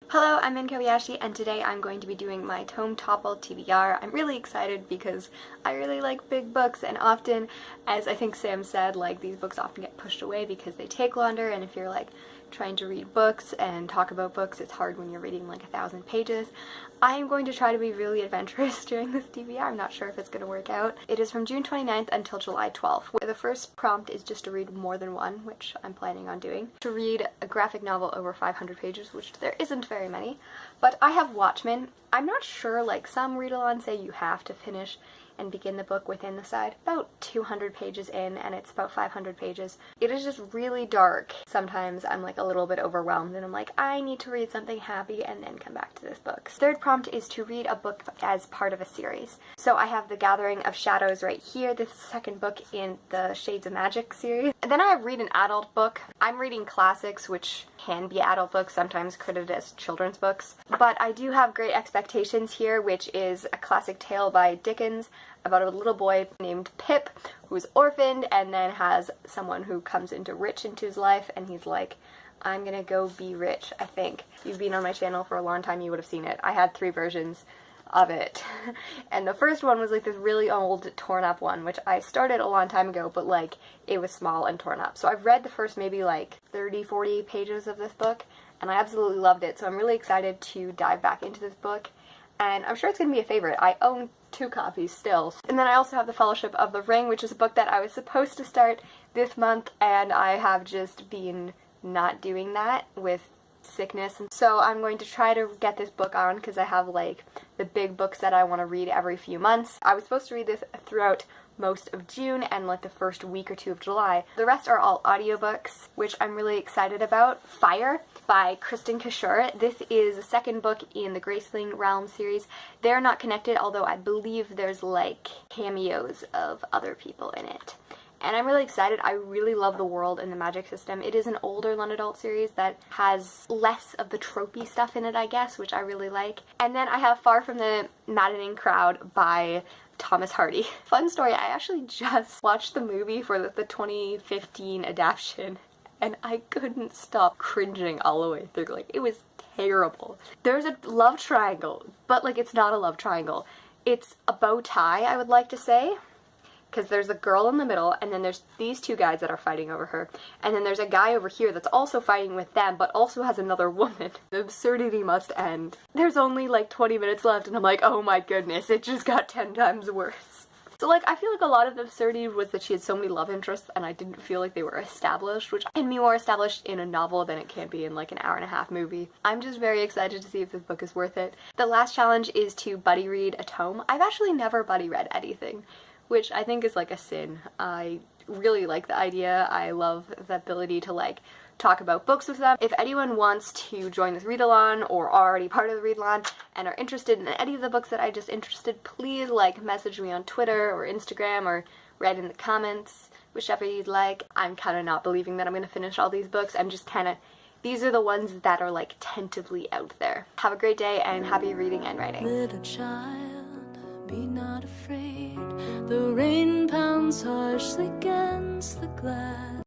Hello, I'm Min Kobayashi, and today I'm going to be doing my Tome Topple TBR. I'm really excited because I really like big books, and often, as I think Sam said, like these books often get pushed away because they take longer, and if you're like trying to read books and talk about books, it's hard when you're reading like 1,000 pages. I am going to try to be really adventurous during this TBR. I'm not sure if it's going to work out. It is from June 29th until July 12th. The first prompt is just to read more than one, which I'm planning on doing. To read a graphic novel over 500 pages, which there isn't very many. But I have Watchmen. I'm not sure, like some read-alongs say you have to finish and begin the book within the side. About 200 pages in, and it's about 500 pages. It is just really dark. Sometimes I'm like a little bit overwhelmed and I'm like, I need to read something happy and then come back to this book. Third prompt is to read a book as part of a series. So I have The Gathering of Shadows right here. This is the second book in the Shades of Magic series. And then I have read an adult book. I'm reading classics, which can be adult books, sometimes credited as children's books. But I do have Great Expectations here, which is a classic tale by Dickens about a little boy named Pip who's orphaned and then has someone who comes rich into his life, and he's like, I'm gonna go be rich, I think. If you've been on my channel for a long time, you would have seen it. I had 3 versions of it. And the first one was like this really old torn up one, which I started a long time ago, but like it was small and torn up. So I've read the first maybe like 30-40 pages of this book, and I absolutely loved it. So I'm really excited to dive back into this book, and I'm sure it's gonna be a favorite. I own 2 copies still. And then I also have The Fellowship of the Ring, which is a book that I was supposed to start this month, and I have just been not doing that with sickness. And so I'm going to try to get this book on because I have like the big books that I want to read every few months. I was supposed to read this throughout most of June and like the first week or 2 of July. The rest are all audiobooks, which I'm really excited about. Fire by Kristen Kishore. This is the second book in the Graceling Realm series. They're not connected, although I believe there's like cameos of other people in it. And I'm really excited. I really love the world and the magic system. It is an older young adult series that has less of the tropey stuff in it, I guess, which I really like. And then I have Far from the Maddening Crowd by Thomas Hardy. Fun story, I actually just watched the movie for the 2015 adaptation, and I couldn't stop cringing all the way through. Like, it was terrible. There's a love triangle, but like it's not a love triangle. It's a bow tie, I would like to say. Because there's a girl in the middle, and then there's these 2 guys that are fighting over her, and then there's a guy over here that's also fighting with them, but also has another woman. The absurdity must end. There's only like 20 minutes left, and I'm like, oh my goodness, it just got 10 times worse. So like, I feel like a lot of the absurdity was that she had so many love interests, and I didn't feel like they were established, which can be more established in a novel than it can be in like an hour-and-a-half movie. I'm just very excited to see if this book is worth it. The last challenge is to buddy read a tome. I've actually never buddy read anything, which I think is like a sin. I really like the idea. I love the ability to like talk about books with them. If anyone wants to join this read-along or are already part of the read-along and are interested in any of the books that I just interested, please like message me on Twitter or Instagram or write in the comments, whichever you'd like. I'm kind of not believing that I'm going to finish all these books. I'm just kind of, these are the ones that are like tentatively out there. Have a great day and happy reading and writing. Little child, be not afraid. The rain pounds harshly against the glass.